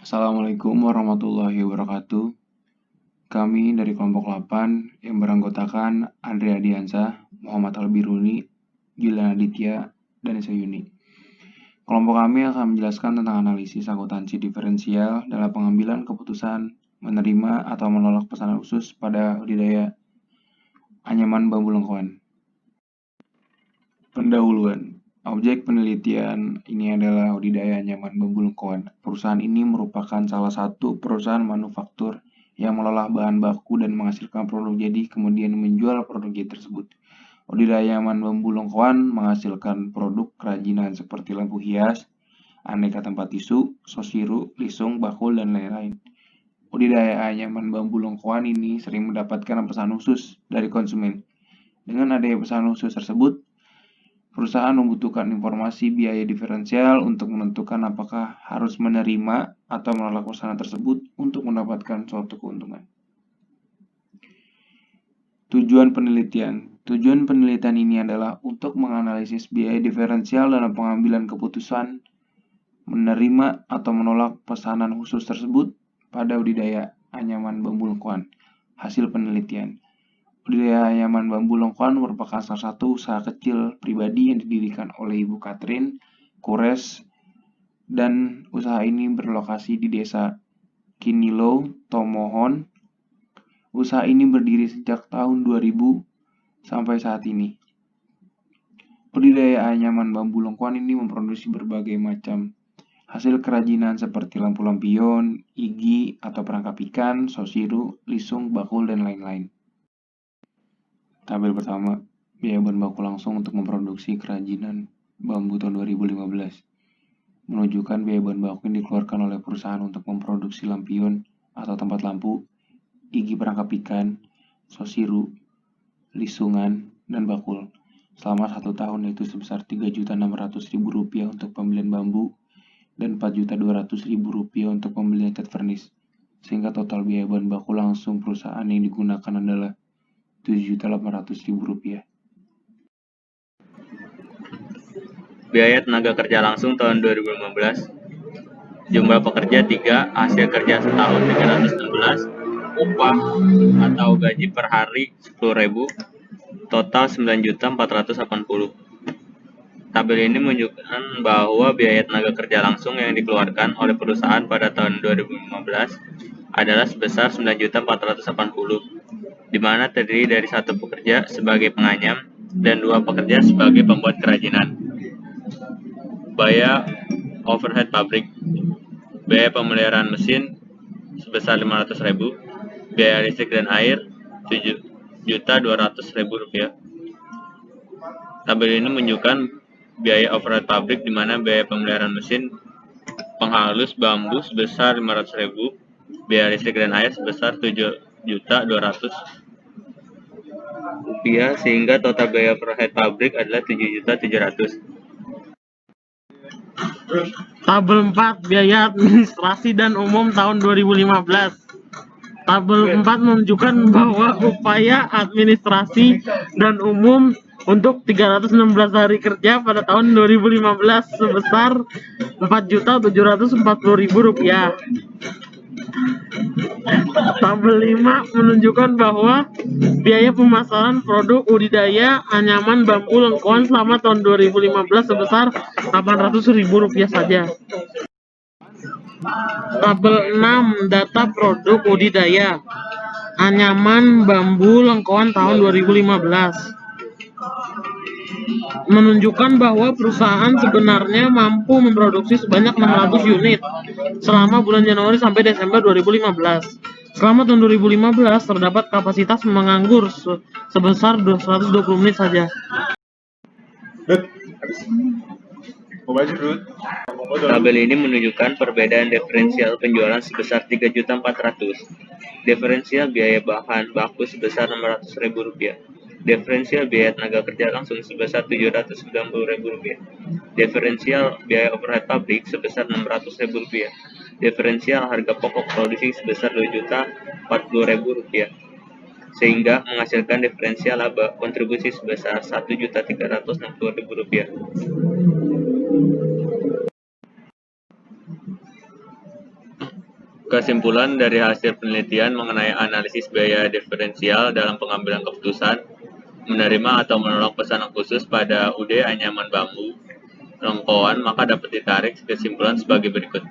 Assalamualaikum warahmatullahi wabarakatuh. Kami dari kelompok 8 yang beranggotakan Andrea Diansyah, Muhammad Albiruni, Gilang Aditya, dan Esa Yuni. Kelompok kami akan menjelaskan tentang analisis akuntansi diferensial dalam pengambilan keputusan menerima atau menolak pesanan khusus pada budidaya anyaman bambu lengkoan. Pendahuluan. Objek penelitian ini adalah budidaya anyaman bambu lengkoan. Perusahaan ini merupakan salah satu perusahaan manufaktur yang mengolah bahan baku dan menghasilkan produk jadi kemudian menjual produk jadi tersebut. Budidaya anyaman bambu lengkoan menghasilkan produk kerajinan seperti lampu hias, aneka tempat tisu, sosiru, lisung, bakul, dan lain-lain. Budidaya anyaman bambu lengkoan ini sering mendapatkan pesanan khusus dari konsumen. Dengan adanya pesanan khusus tersebut, perusahaan membutuhkan informasi biaya diferensial untuk menentukan apakah harus menerima atau menolak pesanan tersebut untuk mendapatkan suatu keuntungan. Tujuan penelitian. Tujuan penelitian ini adalah untuk menganalisis biaya diferensial dalam pengambilan keputusan menerima atau menolak pesanan khusus tersebut pada budidaya anyaman bambu lengkoan. Hasil penelitian. Budidaya anyaman bambu lengkoan merupakan salah satu usaha kecil pribadi yang didirikan oleh Ibu Catherine Kures, dan usaha ini berlokasi di Desa Kinilo, Tomohon. Usaha ini berdiri sejak tahun 2000 sampai saat ini. Budidaya anyaman bambu lengkoan ini memproduksi berbagai macam hasil kerajinan seperti lampu lampion, igi atau perangkap ikan, sosiru, lisung, bakul, dan lain-lain. Tabel pertama, biaya bahan baku langsung untuk memproduksi kerajinan bambu tahun 2015. Menunjukkan biaya bahan baku yang dikeluarkan oleh perusahaan untuk memproduksi lampion atau tempat lampu, igi perangkap ikan, sosiru, lisungan, dan bakul selama 1 tahun, yaitu sebesar Rp3.600.000 untuk pembelian bambu dan Rp4.200.000 untuk pembelian cat furnish, sehingga total biaya bahan baku langsung perusahaan yang digunakan adalah Rp7.800.000. Biaya tenaga kerja langsung tahun 2015. Jumlah pekerja 3, hasil kerja setahun 316, upah atau gaji per hari 10.000, total 9.480. Tabel ini menunjukkan bahwa biaya tenaga kerja langsung yang dikeluarkan oleh perusahaan pada tahun 2015 adalah sebesar 9.480. di mana terdiri dari 1 pekerja sebagai penganyam dan 2 pekerja sebagai pembuat kerajinan. Biaya overhead pabrik. Biaya pemeliharaan mesin sebesar Rp500.000, biaya listrik dan air Rp7.200.000. Tabel ini menunjukkan biaya overhead pabrik di mana biaya pemeliharaan mesin penghalus bambu sebesar Rp500.000, biaya listrik dan air sebesar Rp7.200.000, sehingga total biaya overhead pabrik adalah Rp7.700.000. Tabel 4, biaya administrasi dan umum tahun 2015. Tabel 4 menunjukkan bahwa upaya administrasi dan umum untuk 316 hari kerja pada tahun 2015 sebesar Rp4.740.000. Tabel 5 menunjukkan bahwa biaya pemasaran produk budidaya anyaman bambu lengkoan selama tahun 2015 sebesar Rp800.000 saja. Tabel 6, data produk budidaya anyaman bambu lengkoan tahun 2015. Menunjukkan bahwa perusahaan sebenarnya mampu memproduksi sebanyak 600 unit selama bulan Januari sampai Desember 2015. Selama tahun 2015 terdapat kapasitas menganggur sebesar 220 menit saja. Tabel ini menunjukkan perbedaan diferensial penjualan sebesar Rp3.400.000, diferensial biaya bahan baku sebesar Rp600.000, diferensial biaya tenaga kerja langsung sebesar Rp790.000, diferensial biaya overhead pabrik sebesar Rp600.000, diferensial harga pokok produksi sebesar Rp2.040.000, sehingga menghasilkan diferensial laba kontribusi sebesar Rp1.360.000. Kesimpulan dari hasil penelitian mengenai analisis biaya diferensial dalam pengambilan keputusan menerima atau menolak pesanan khusus pada UD Anyaman Bambu Lengkoan, maka dapat ditarik kesimpulan sebagai berikut.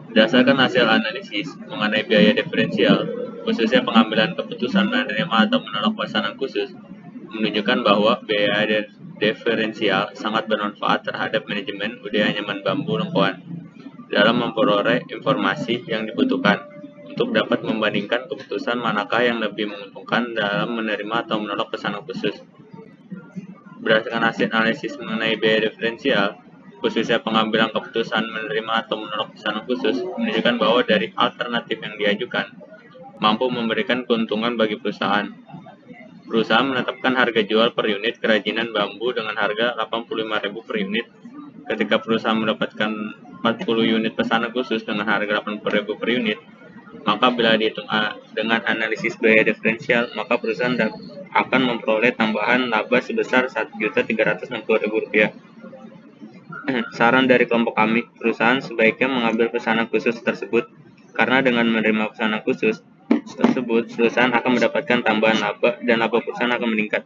Berdasarkan hasil analisis mengenai biaya diferensial, khususnya pengambilan keputusan menerima atau menolak pesanan khusus, menunjukkan bahwa biaya diferensial sangat bermanfaat terhadap manajemen UD Anyaman Bambu Lengkoan dalam memperoleh informasi yang dibutuhkan untuk dapat membandingkan keputusan manakah yang lebih menguntungkan dalam menerima atau menolak pesanan khusus. Berdasarkan hasil analisis mengenai biaya diferensial, khususnya pengambilan keputusan menerima atau menolak pesanan khusus, menunjukkan bahwa dari alternatif yang diajukan mampu memberikan keuntungan bagi perusahaan. Perusahaan menetapkan harga jual per unit kerajinan bambu dengan harga 85.000 per unit. Ketika perusahaan mendapatkan 40 unit pesanan khusus dengan harga 80.000 per unit, maka bila dihitung dengan analisis biaya diferensial, maka perusahaan akan memperoleh tambahan laba sebesar Rp1.360.000. Saran dari kelompok kami, perusahaan sebaiknya mengambil pesanan khusus tersebut karena dengan menerima pesanan khusus tersebut, perusahaan akan mendapatkan tambahan laba dan laba perusahaan akan meningkat.